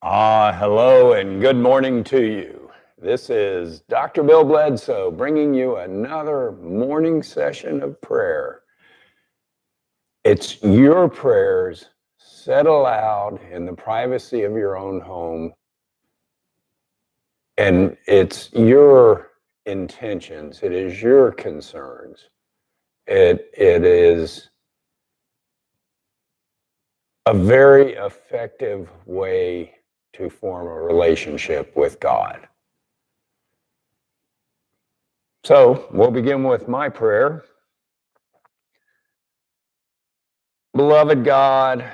Hello and good morning to you. This is Dr. Bill Bledsoe bringing you another morning session of prayer. It's your prayers said aloud in the privacy of your own home, and it's your intentions, it is your concerns. It is a very effective way to form a relationship with God. So we'll begin with my prayer. Beloved God,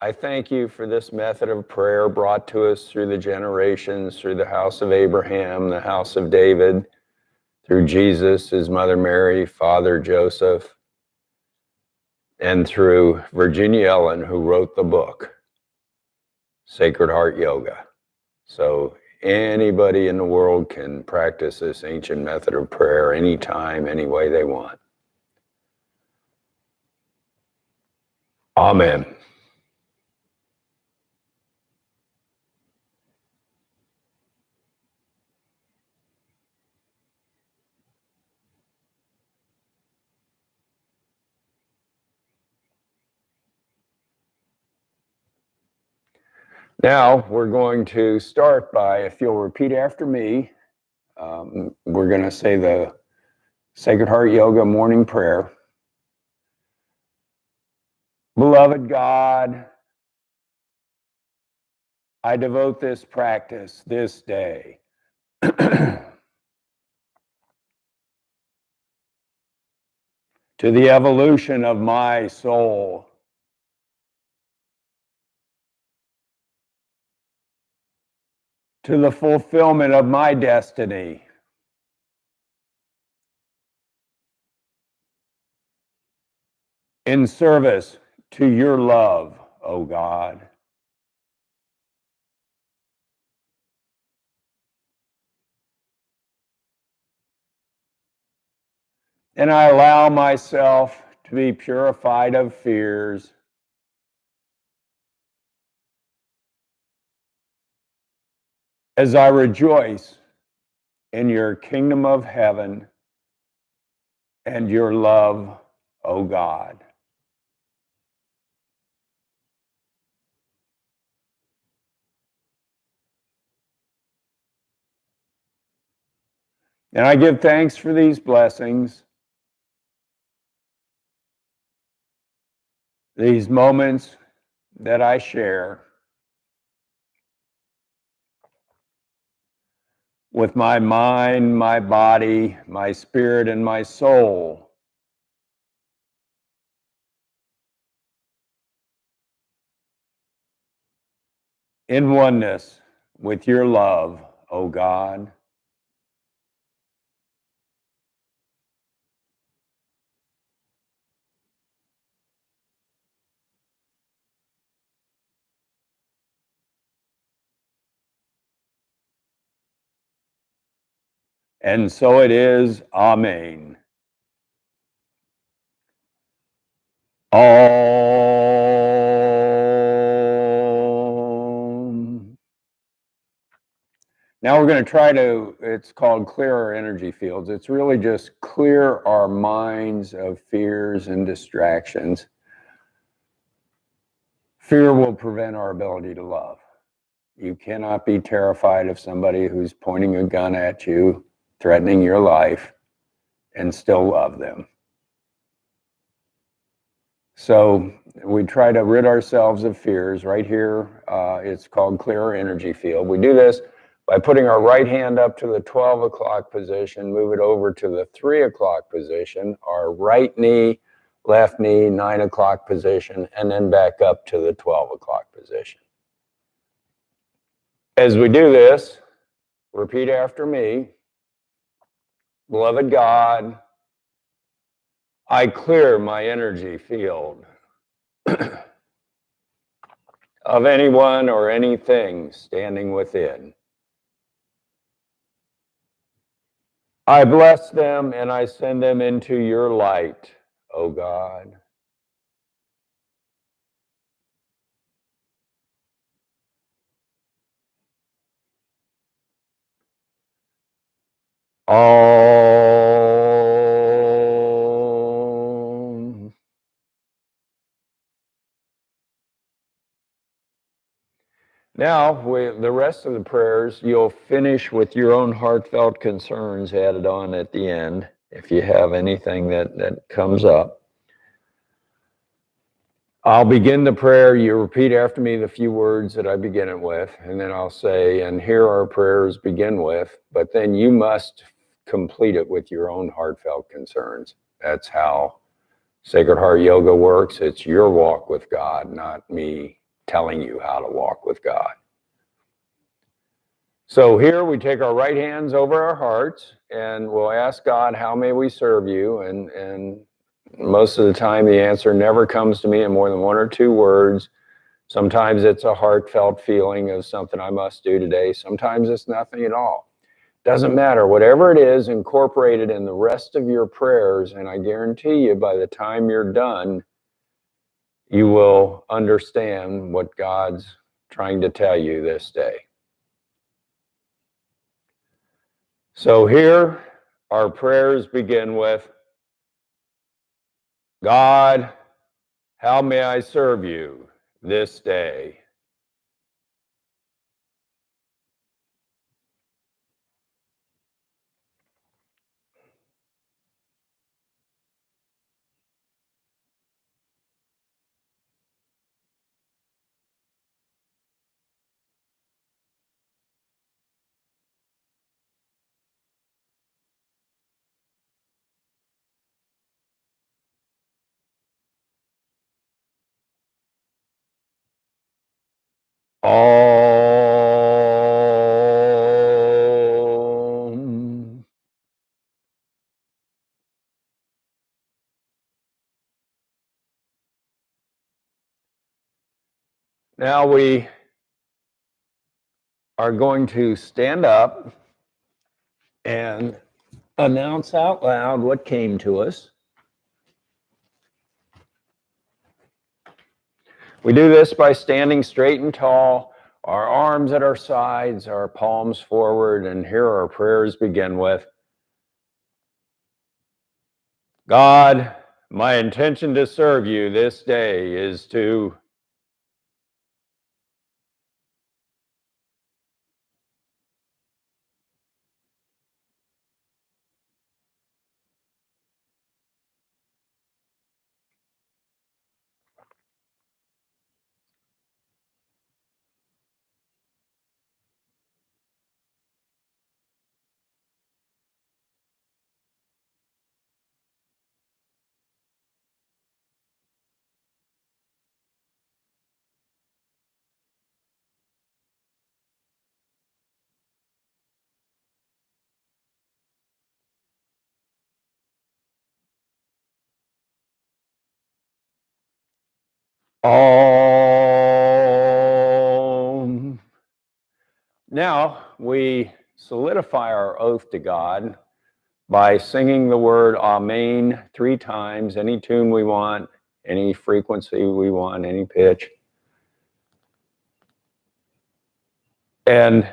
I thank you for this method of prayer brought to us through the generations, through the house of Abraham, the house of David, through Jesus, his mother Mary, Father Joseph, and through Virginia Ellen, who wrote the book, Sacred Heart Yoga. So anybody in the world can practice this ancient method of prayer anytime, any way they want. Amen. Now we're going to start by, if you'll repeat after me, we're going to say the Sacred Heart Yoga morning prayer. Beloved God, I devote this practice this day to the evolution of my soul, to the fulfillment of my destiny, in service to your love, O God. And I allow myself to be purified of fears, as I rejoice in your kingdom of heaven and your love, O God. And I give thanks for these blessings, these moments that I share with my mind, my body, my spirit, and my soul. In oneness with your love, O God. And so it is. Amen. Om. Now we're going to try to, it's called clear our energy fields. It's really just clear our minds of fears and distractions. Fear will prevent our ability to love. You cannot be terrified of somebody who's pointing a gun at you, threatening your life, and still love them. So we try to rid ourselves of fears. Right here, it's called clear our energy field. We do this by putting our right hand up to the 12 o'clock position, move it over to the 3 o'clock position, our right knee, left knee, 9 o'clock position, and then back up to the 12 o'clock position. As we do this, repeat after me. Beloved God, I clear my energy field of anyone or anything standing within. I bless them and I send them into your light, O God. Om. Now, the rest of the prayers, you'll finish with your own heartfelt concerns added on at the end, if you have anything that comes up. I'll begin the prayer. You repeat after me the few words that I begin it with, and then I'll say, and here our prayers begin with, but then you must complete it with your own heartfelt concerns. That's how Sacred Heart Yoga works. It's your walk with God, not me telling you how to walk with God. So here we take our right hands over our hearts and we'll ask God, how may we serve you? And most of the time the answer never comes to me in more than one or two words. Sometimes it's a heartfelt feeling of something I must do today. Sometimes it's nothing at all. Doesn't matter. Whatever it is, incorporate it in the rest of your prayers, and I guarantee you by the time you're done, you will understand what God's trying to tell you this day. So here our prayers begin with, God, how may I serve you this day? Om. Now we are going to stand up and announce out loud what came to us. We do this by standing straight and tall, our arms at our sides, our palms forward, and here our prayers begin with, God, my intention to serve you this day is to Om. Now we solidify our oath to God by singing the word Amen 3 times, any tune we want, any frequency we want, any pitch. And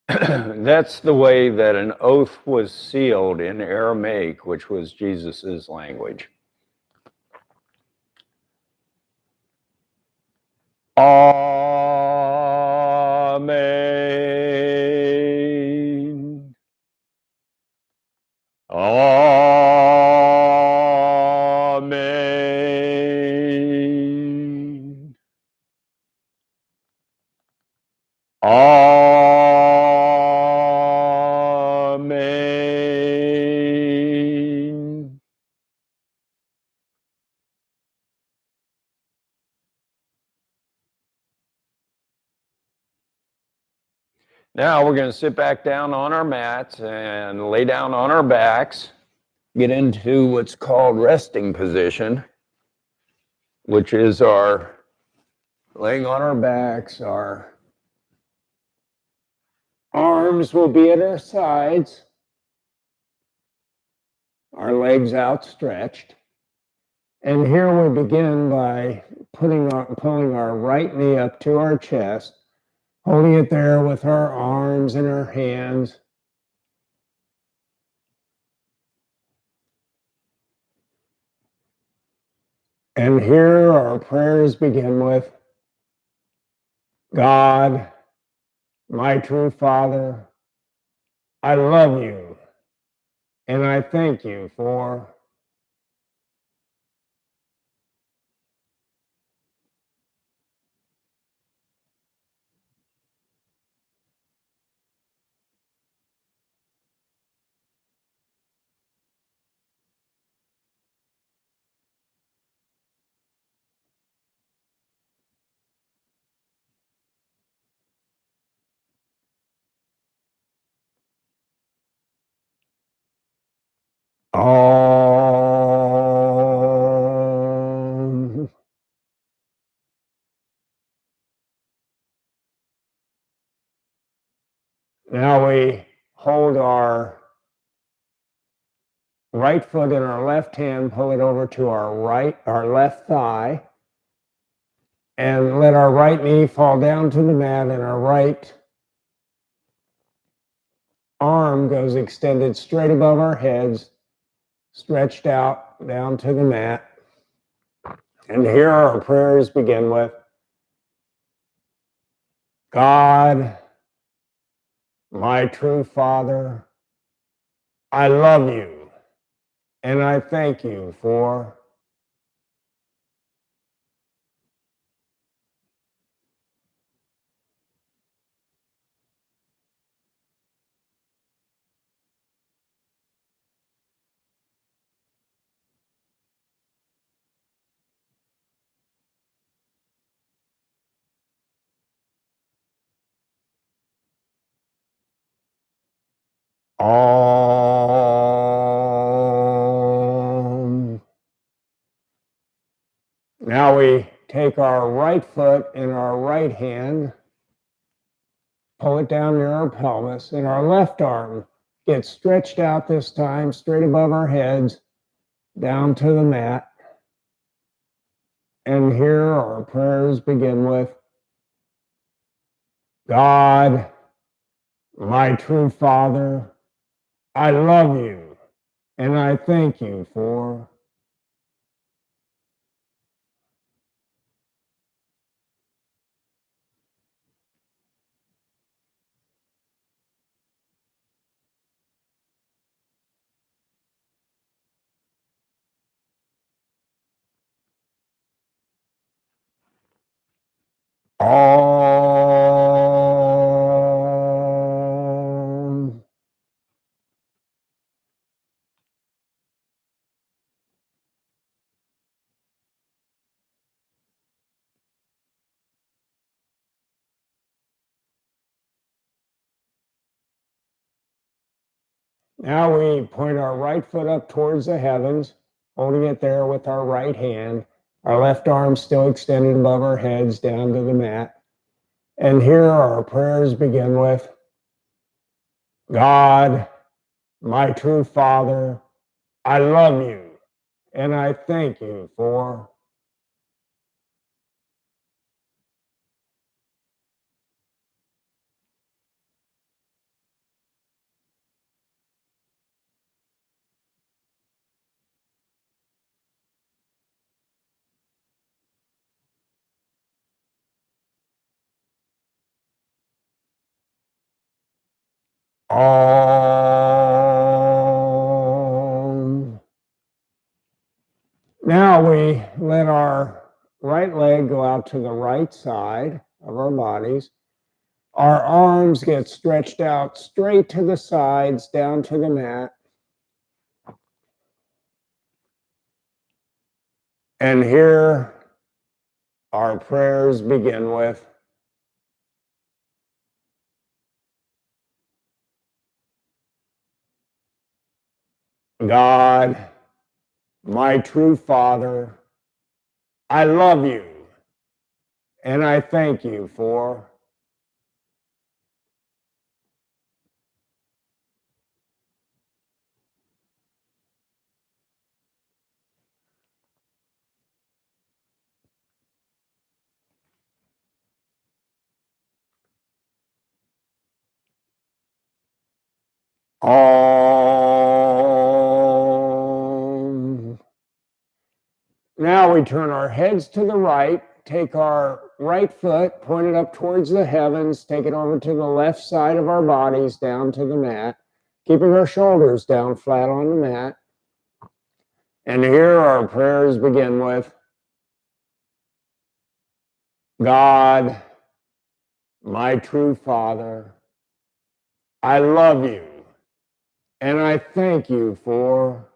that's the way that an oath was sealed in Aramaic, which was Jesus's language. Amen. Amen. Amen. Now we're going to sit back down on our mats and lay down on our backs, get into what's called resting position, which is our laying on our backs. Our arms will be at our sides, our legs outstretched. And here we begin by pulling our right knee up to our chest, holding it there with our arms and our hands, And here our prayers begin with, God, my true Father, I love you, and I thank you for all. Now we hold our right foot in our left hand, pull it over to our left thigh, and let our right knee fall down to the mat, and our right arm goes extended straight above our heads, stretched out down to the mat. And here our prayers begin with, God, my true Father, I love you, and I thank you for all. Now we take our right foot in our right hand, pull it down near our pelvis, and our left arm gets stretched out this time, straight above our heads, down to the mat. And here our prayers begin with, God, my true Father, I love you, and I thank you for all. Now we point our right foot up towards the heavens, holding it there with our right hand, our left arm still extended above our heads down to the mat. And here our prayers begin with, God, my true Father, I love you, and I thank you for all. Now we let our right leg go out to the right side of our bodies. Our arms get stretched out straight to the sides, down to the mat. And here our prayers begin with, God, my true Father, I love you, and I thank you for all. Now we turn our heads to the right, take our right foot, point it up towards the heavens, take it over to the left side of our bodies down to the mat, keeping our shoulders down flat on the mat. And here our prayers begin with, God, my true Father, I love you, and I thank you for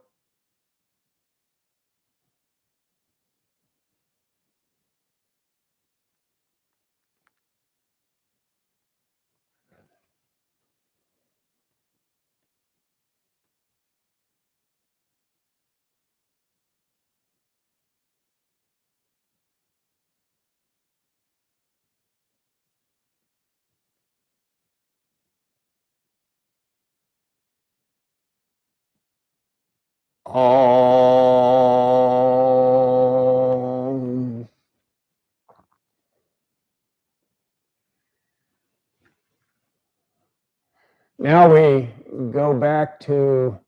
all. Now we go back to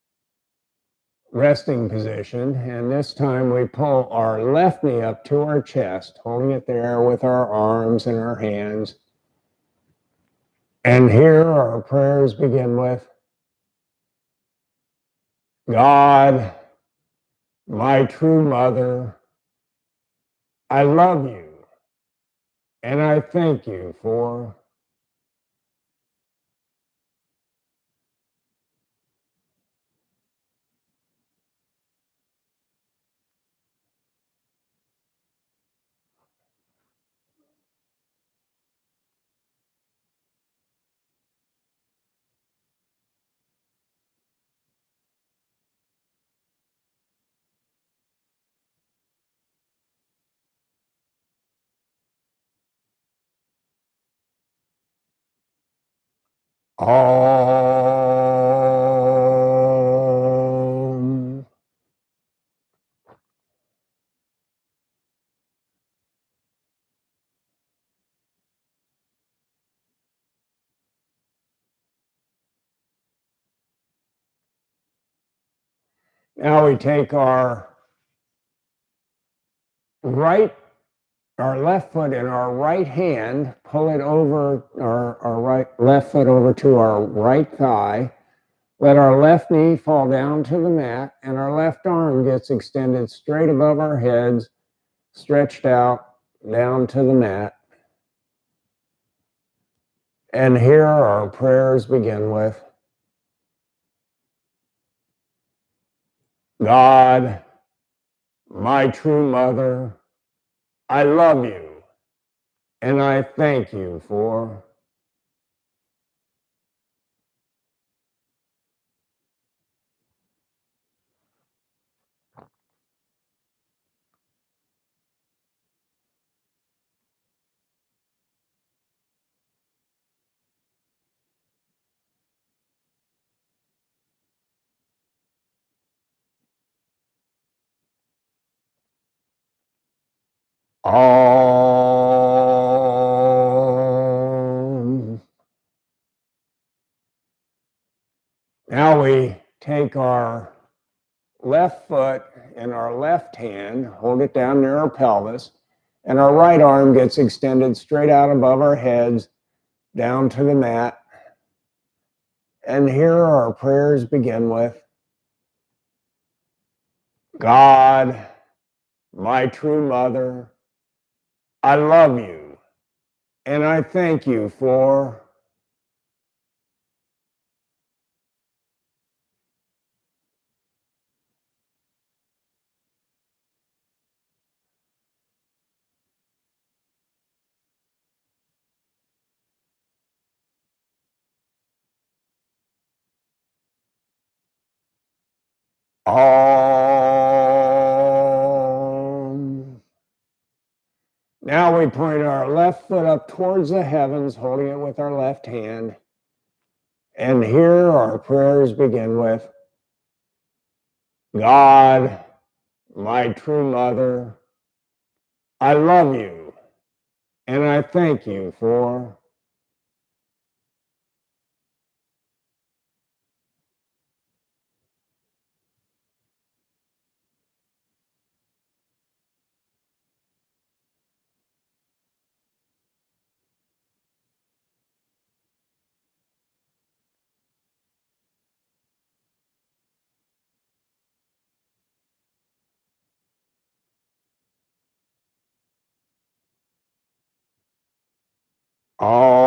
resting position, and this time we pull our left knee up to our chest, holding it there with our arms and our hands. And here our prayers begin with, God, my true mother, I love you, and I thank you for all. Now we take our left foot in our right hand, pull it over our left foot over to our right thigh. Let our left knee fall down to the mat, and our left arm gets extended straight above our heads, stretched out down to the mat. And here our prayers begin with, God, my true mother, I love you, and I thank you for all. Now we take our left foot in our left hand, hold it down near our pelvis, and our right arm gets extended straight out above our heads, down to the mat. And here our prayers begin with, God, my true mother, I love you, and I thank you for all. Now we point our left foot up towards the heavens, holding it with our left hand. And here our prayers begin with, God, my true mother, I love you, and I thank you for Om.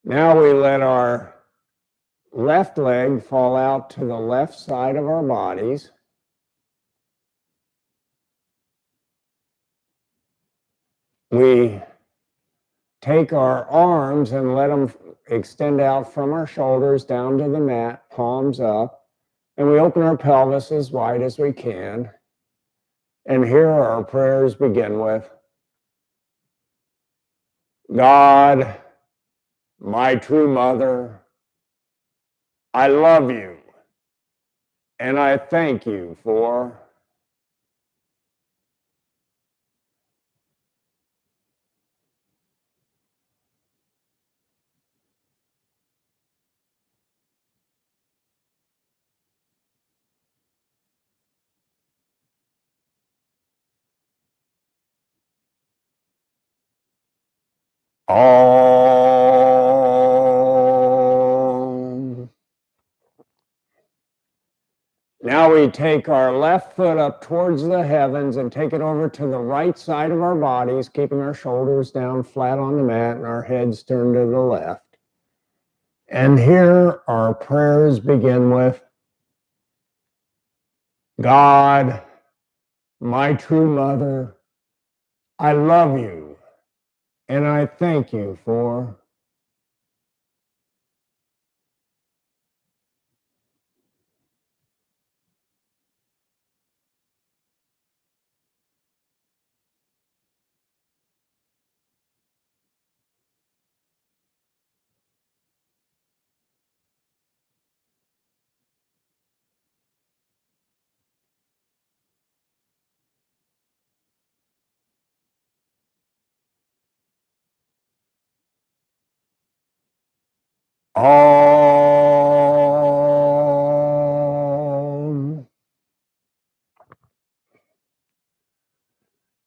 Now we let our left leg fall out to the left side of our bodies. We take our arms and let them extend out from our shoulders down to the mat, palms up, and we open our pelvis as wide as we can. And here our prayers begin with, God, my true mother, I love you, and I thank you for all. Now we take our left foot up towards the heavens and take it over to the right side of our bodies, keeping our shoulders down flat on the mat and our heads turned to the left. And here our prayers begin with, God, my true mother, I love you, and I thank you for all.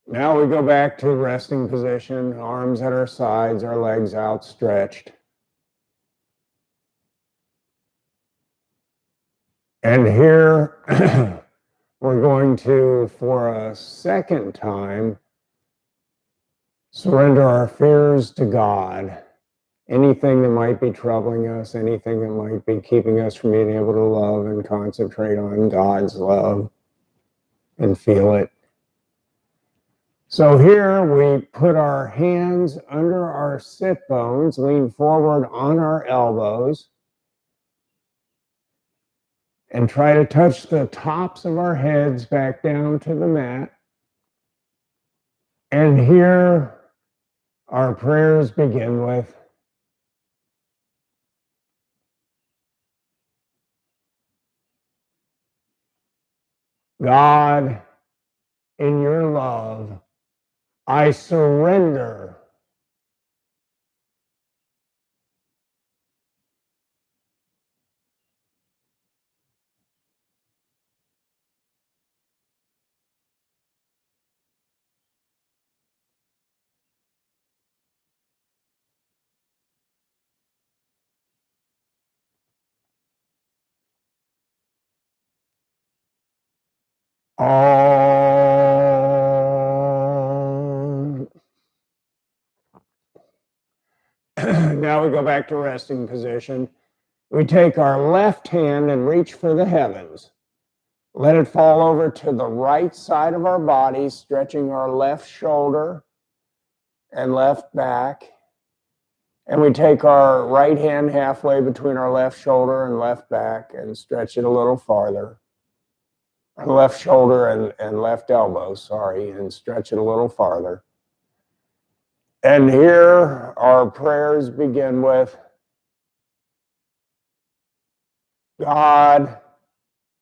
Now we go back to resting position, arms at our sides, our legs outstretched. And here we're going to, for a second time, surrender our fears to God. Anything that might be troubling us, anything that might be keeping us from being able to love and concentrate on God's love and feel it. So here we put our hands under our sit bones, lean forward on our elbows, and try to touch the tops of our heads back down to the mat. And here our prayers begin with, God, in your love, I surrender. All. Now we go back to resting position. We take our left hand and reach for the heavens. Let it fall over to the right side of our body, stretching our left shoulder and left back. And we take our right hand halfway between our left shoulder and left back and stretch it a little farther. Left shoulder and left elbow, sorry, and stretch it a little farther. And here our prayers begin with, God,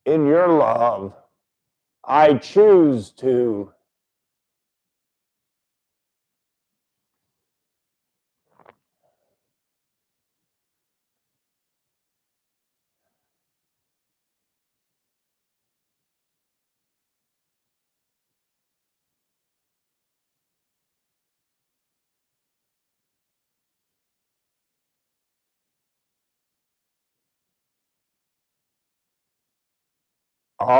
in your love, I choose to. Om.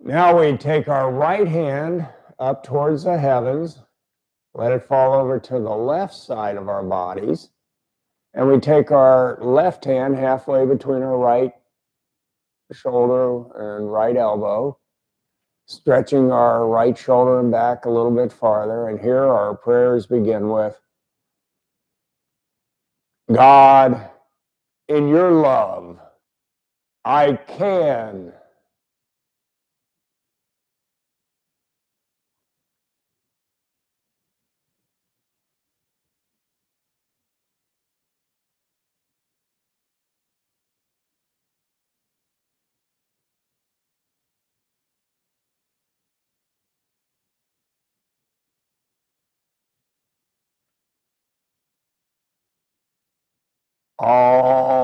Now we take our right hand up towards the heavens, let it fall over to the left side of our bodies, and we take our left hand halfway between our right shoulder and right elbow, stretching our right shoulder and back a little bit farther. And here our prayers begin with, God, in your love, I can. Om.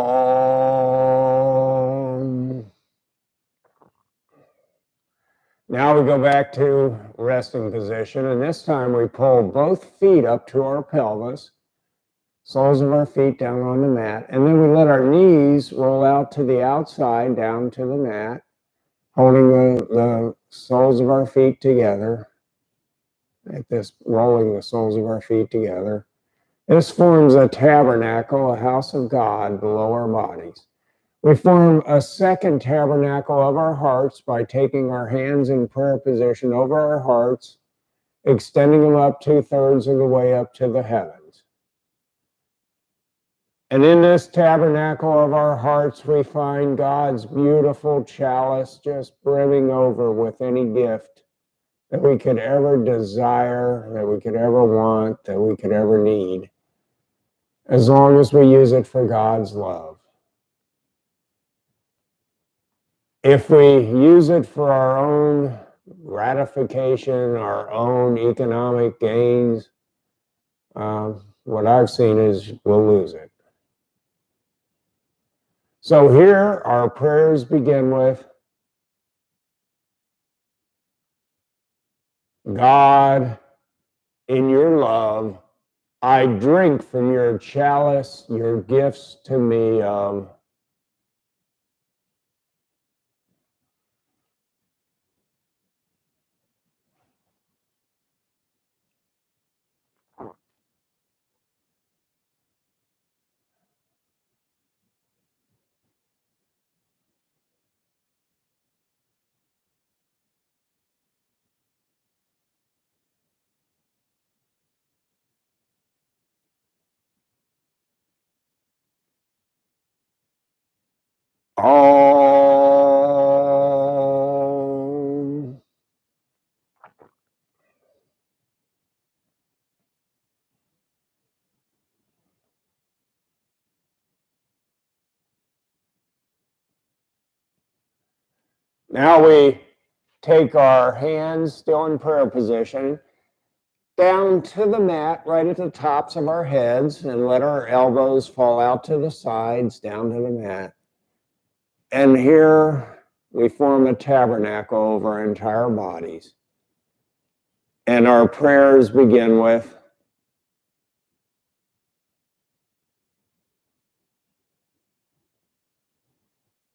Now we go back to resting position, and this time we pull both feet up to our pelvis, soles of our feet down on the mat, and then we let our knees roll out to the outside, down to the mat, holding the soles of our feet together, like this, rolling the soles of our feet together. This forms a tabernacle, a house of God below our bodies. We form a second tabernacle of our hearts by taking our hands in prayer position over our hearts, extending them up 2/3 of the way up to the heavens. And in this tabernacle of our hearts, we find God's beautiful chalice just brimming over with any gift that we could ever desire, that we could ever want, that we could ever need, as long as we use it for God's love. If we use it for our own gratification, our own economic gains, what I've seen is we'll lose it. So here our prayers begin with, God, in your love, I drink from your chalice, your gifts to me of. Om. Now we take our hands, still in prayer position, down to the mat right at the tops of our heads, and let our elbows fall out to the sides, down to the mat. And here we form a tabernacle over our entire bodies. And our prayers begin with,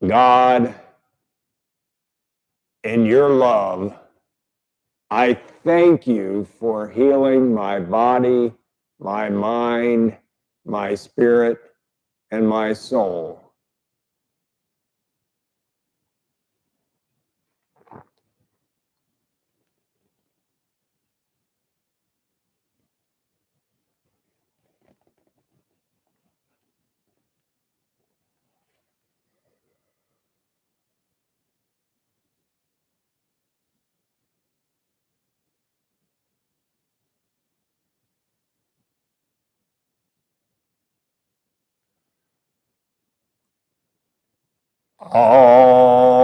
God, in your love, I thank you for healing my body, my mind, my spirit, and my soul. Om.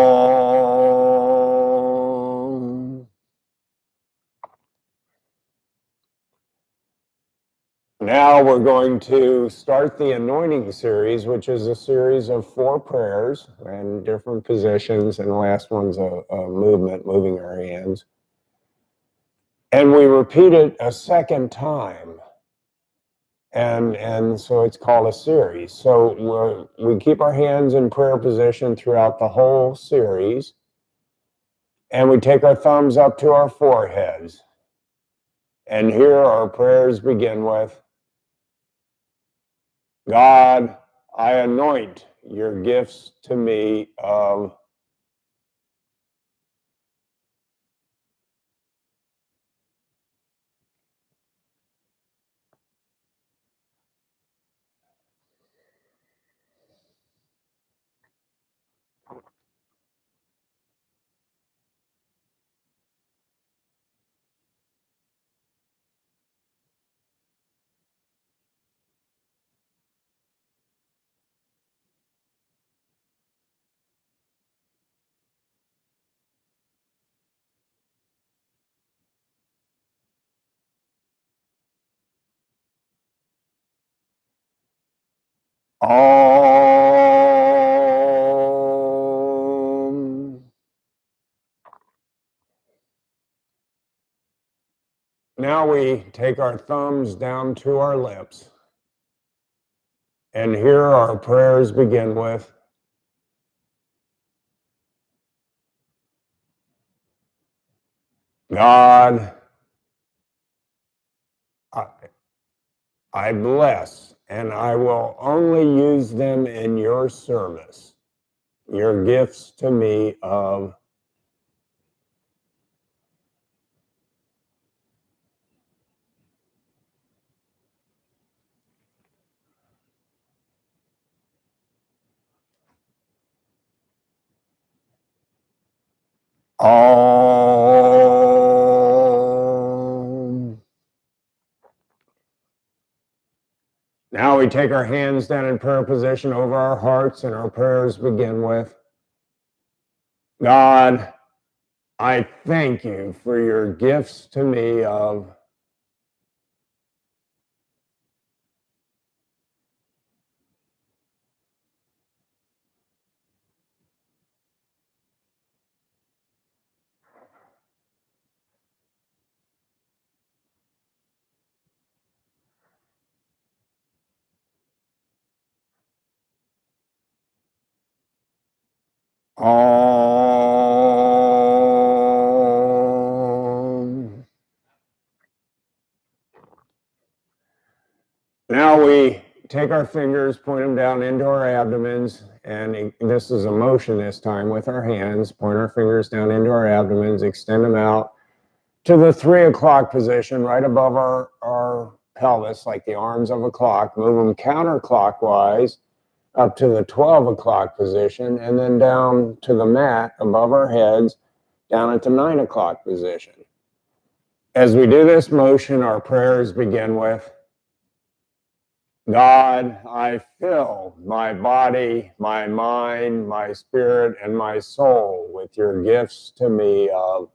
Now we're going to start the anointing series, which is a series of 4 prayers in different positions, and the last one's a movement, moving our hands. And we repeat it a second time. And so it's called a series. So we keep our hands in prayer position throughout the whole series, and we take our thumbs up to our foreheads. And here our prayers begin with, God, I anoint your gifts to me of Om. Now we take our thumbs down to our lips, and here our prayers begin with, God, I, I bless, and I will only use them in your service, your gifts to me of Om. Now we take our hands down in prayer position over our hearts, and our prayers begin with, God, I thank you for your gifts to me of Om. Now we take our fingers, point them down into our abdomens, and this is a motion this time with our hands. Point our fingers down into our abdomens, extend them out to the 3 o'clock position right above our pelvis, like the arms of a clock. Move them counterclockwise up to the 12 o'clock position, and then down to the mat above our heads, down at the 9 o'clock position. As we do this motion, our prayers begin with, God, I fill my body, my mind, my spirit, and my soul with your gifts to me of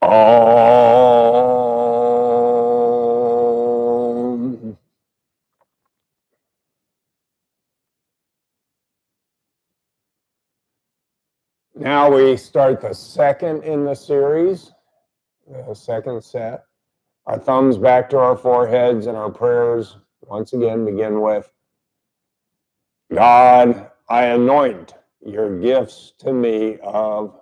Om. Now we start the second in the series, the second set. Our thumbs back to our foreheads, and our prayers once again begin with, God, I anoint your gifts to me of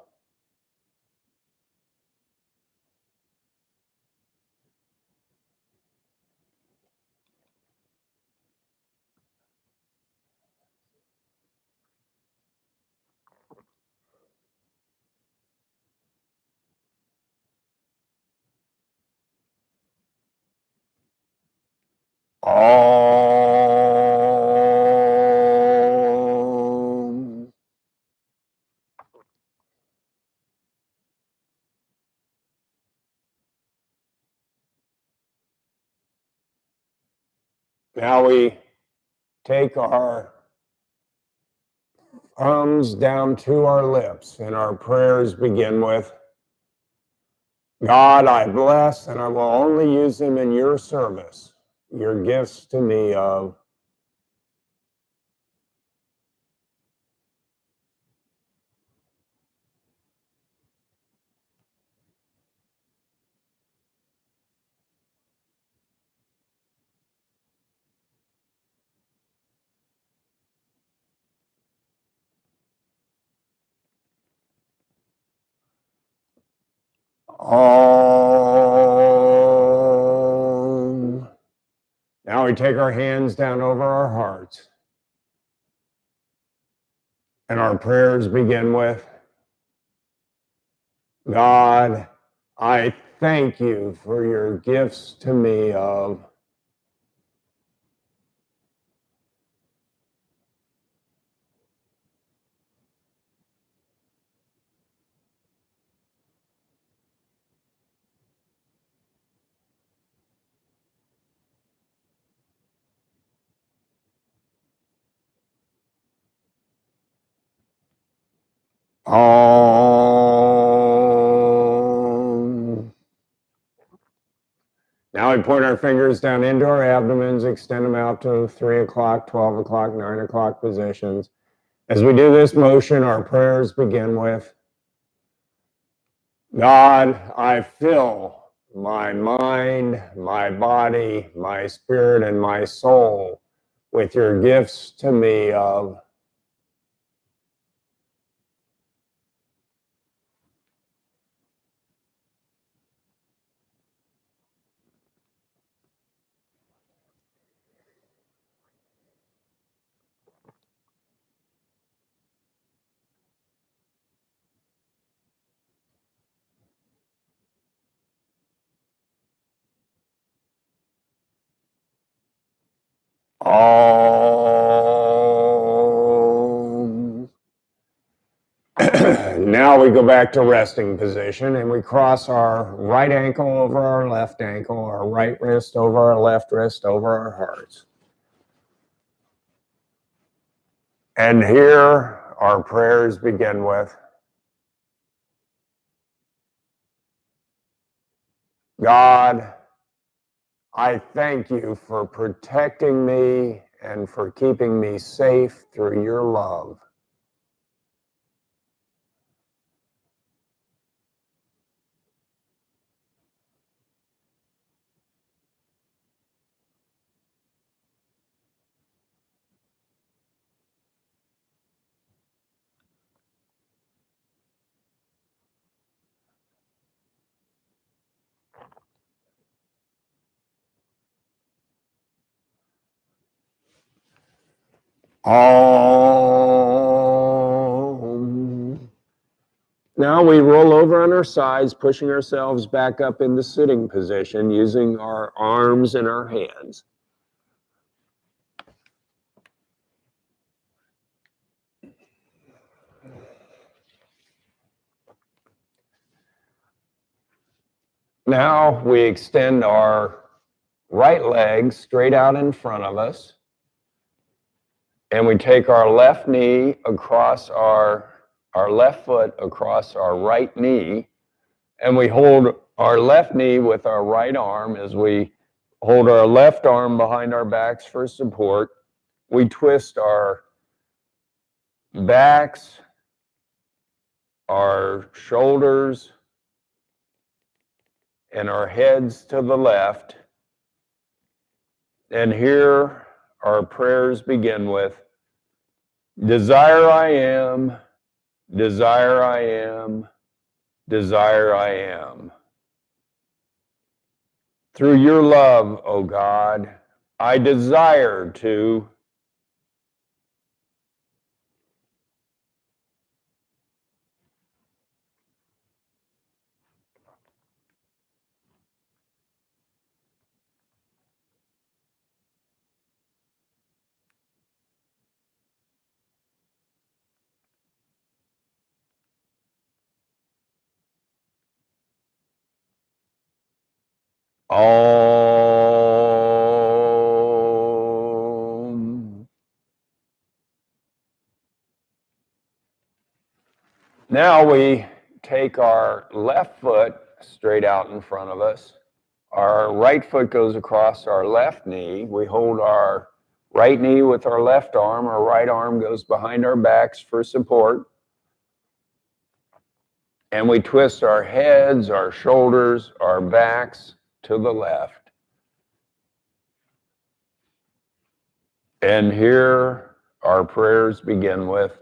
Now we take our thumbs down to our lips, and our prayers begin with, God, I bless, and I will only use them in your service, your gifts to me of Om. Now we take our hands down over our hearts, and our prayers begin with, God, I thank you for your gifts to me of Om. Now we point our fingers down into our abdomens, extend them out to 3 o'clock, 12 o'clock, 9 o'clock positions. As we do this motion, our prayers begin with, God, I fill my mind, my body, my spirit, and my soul with your gifts to me of Om. Now we go back to resting position and we cross our right ankle over our left ankle, our right wrist over our left wrist, over our hearts. And here our prayers begin with, God, I thank you for protecting me and for keeping me safe through your love. Om. Now we roll over on our sides, pushing ourselves back up into sitting position using our arms and our hands. Now we extend our right leg straight out in front of us, and we take our left knee across our left foot across our right knee, and we hold our left knee with our right arm as we hold our left arm behind our backs for support. We twist our backs, our shoulders, and our heads to the left. And here our prayers begin with, desire I am, desire I am, desire I am. Through your love, O God, I desire to all Now we take our left foot straight out in front of us. Our right foot goes across our left knee. We hold our right knee with our left arm. Our right arm goes behind our backs for support. And we twist our heads, our shoulders, our backs to the left. And here our prayers begin with,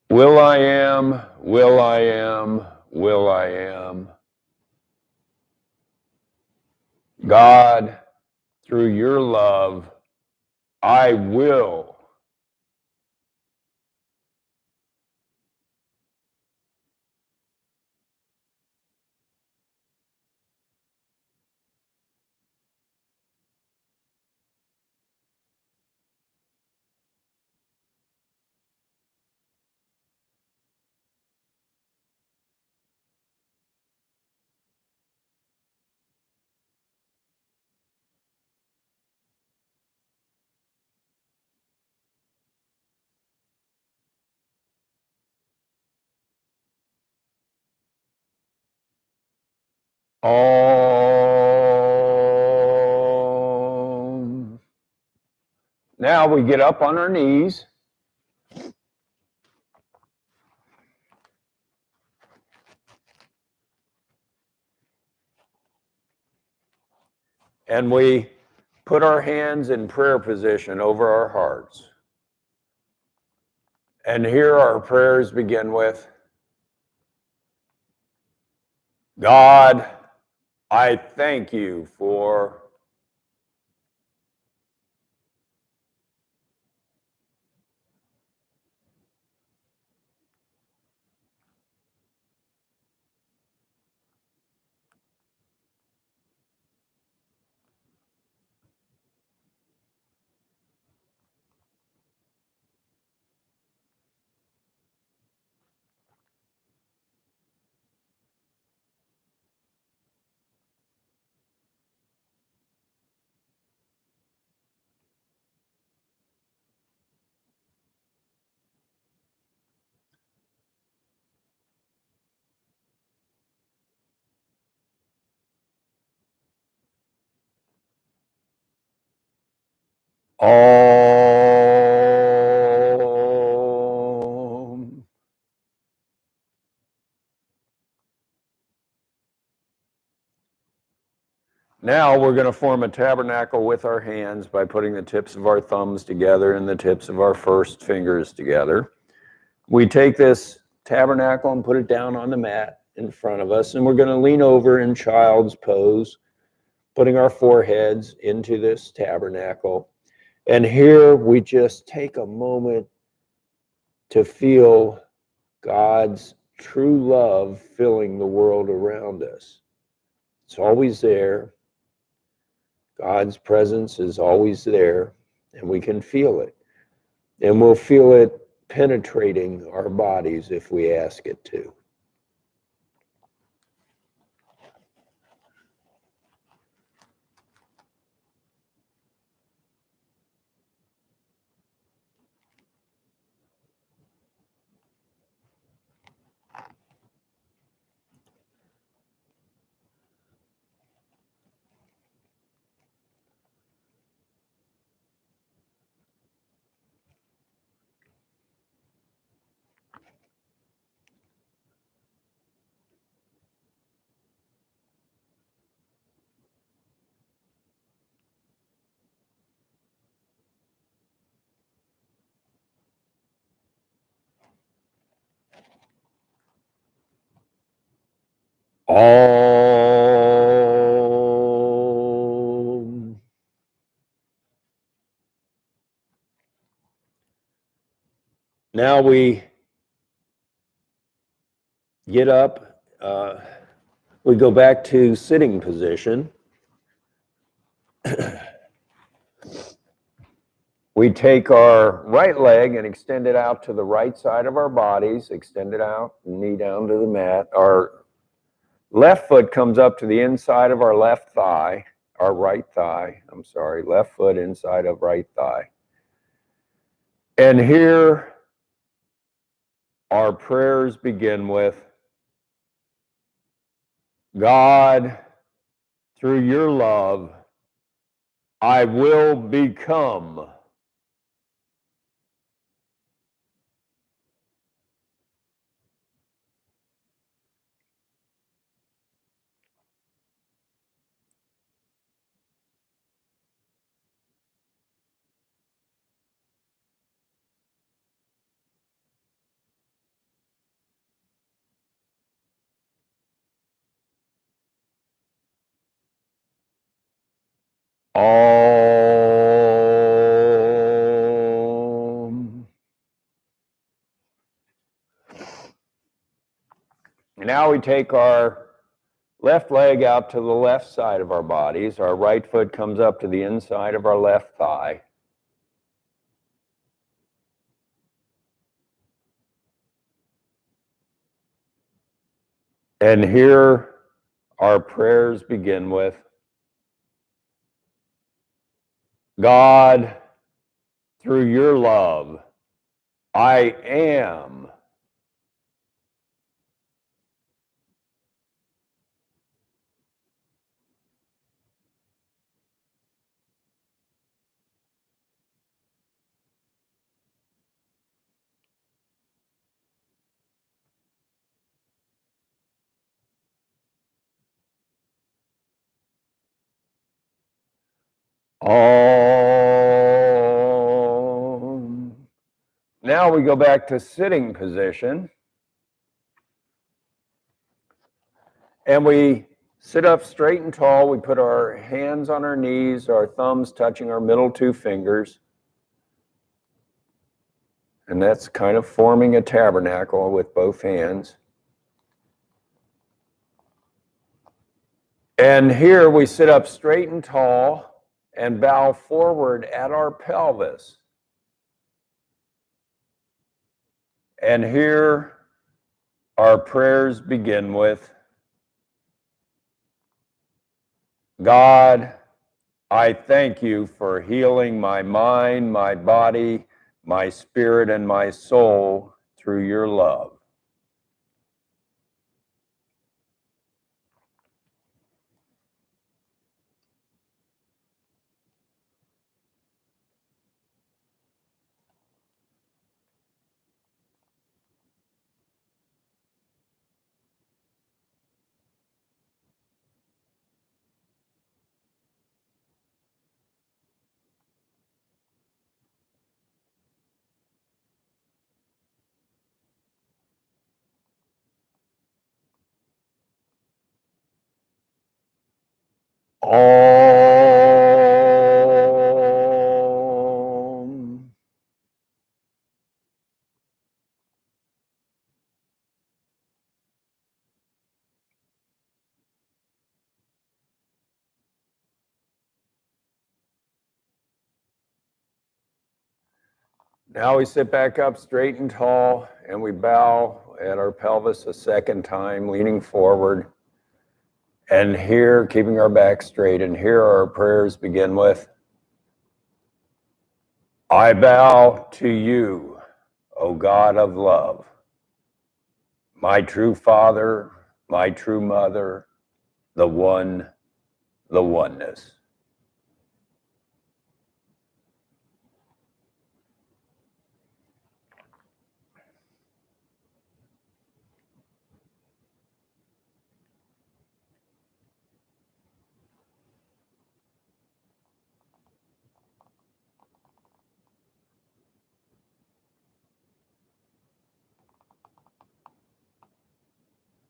will I am, will I am, will I am. God, through your love, I will. Om. Now we get up on our knees. And we put our hands in prayer position over our hearts. And here our prayers begin with, God, I thank you for Om. Now we're going to form a tabernacle with our hands by putting the tips of our thumbs together and the tips of our first fingers together. We take this tabernacle and put it down on the mat in front of us, and we're going to lean over in child's pose, putting our foreheads into this tabernacle. And here we just take a moment to feel God's true love filling the world around us. It's always there. God's presence is always there, and we can feel it. And we'll feel it penetrating our bodies if we ask it to. Om. Now we get up. We go back to sitting position. We take our right leg and extend it out to the right side of our bodies, extend it out, knee down to the mat. Our left foot comes up to the inside of our left thigh, our right thigh, left foot inside of right thigh. And here our prayers begin with, God, through your love, I will become. Om. Now we take our left leg out to the left side of our bodies. Our right foot comes up to the inside of our left thigh. And here our prayers begin with, God, through your love, I am. Om. Now we go back to sitting position. And we sit up straight and tall. We put our hands on our knees, our thumbs touching our middle two fingers. And that's kind of forming a tabernacle with both hands. And here we sit up straight and tall and bow forward at our pelvis. And here our prayers begin with, God, I thank you for healing my mind, my body, my spirit, and my soul through your love. Om. Now we sit back up straight and tall and we bow at our pelvis a second time, leaning forward. And here, keeping our back straight, and here our prayers begin with, I bow to you, O God of love, my true Father, my true Mother, the One, the Oneness.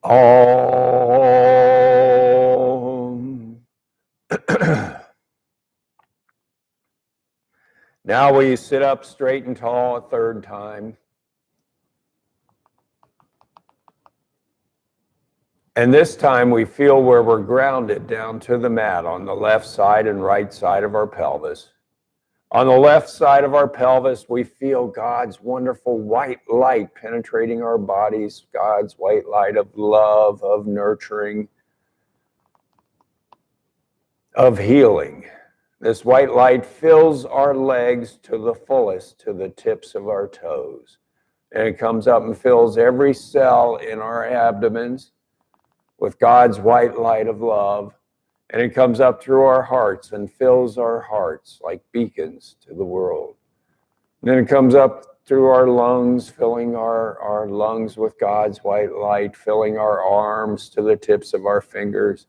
Om. Now we sit up straight and tall a third time. And this time we feel where we're grounded down to the mat on the left side and right side of our pelvis. On the left side of our pelvis, we feel God's wonderful white light penetrating our bodies, God's white light of love, of nurturing, of healing. This white light fills our legs to the fullest, to the tips of our toes. and it comes up and fills every cell in our abdomens with God's white light of love. And it comes up through our hearts and fills our hearts like beacons to the world. And then it comes up through our lungs, filling our lungs with God's white light, filling our arms to the tips of our fingers,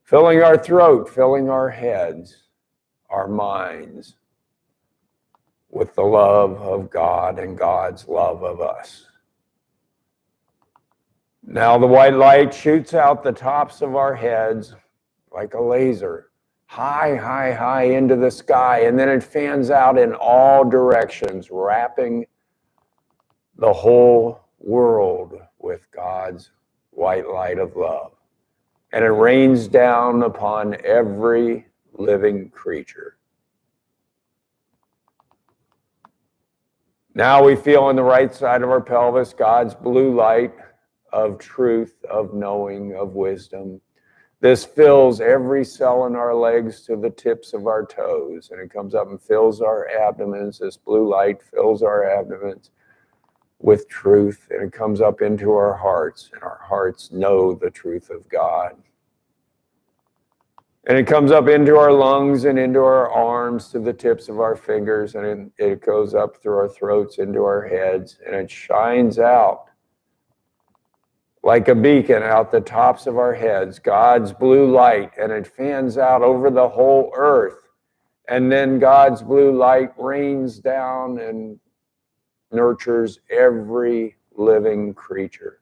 filling our throat, filling our heads, our minds with the love of God and God's love of us. Now the white light shoots out the tops of our heads like a laser, high, high, high into the sky, and then it fans out in all directions, wrapping the whole world with God's white light of love. And it rains down upon every living creature. Now we feel on the right side of our pelvis God's blue light of truth, of knowing, of wisdom. This fills every cell in our legs to the tips of our toes, and it comes up and fills our abdomens. This blue light fills our abdomens with truth, and it comes up into our hearts, and our hearts know the truth of God. And it comes up into our lungs and into our arms to the tips of our fingers, and it goes up through our throats into our heads, and it shines out like a beacon out the tops of our heads, God's blue light, and it fans out over the whole earth. And then God's blue light rains down and nurtures every living creature.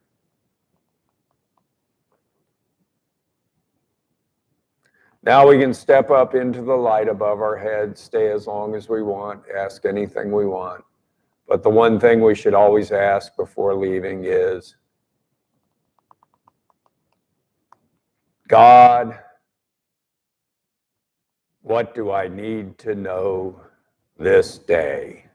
Now we can step up into the light above our heads, stay as long as we want, ask anything we want. But the one thing we should always ask before leaving is, God, what do I need to know this day?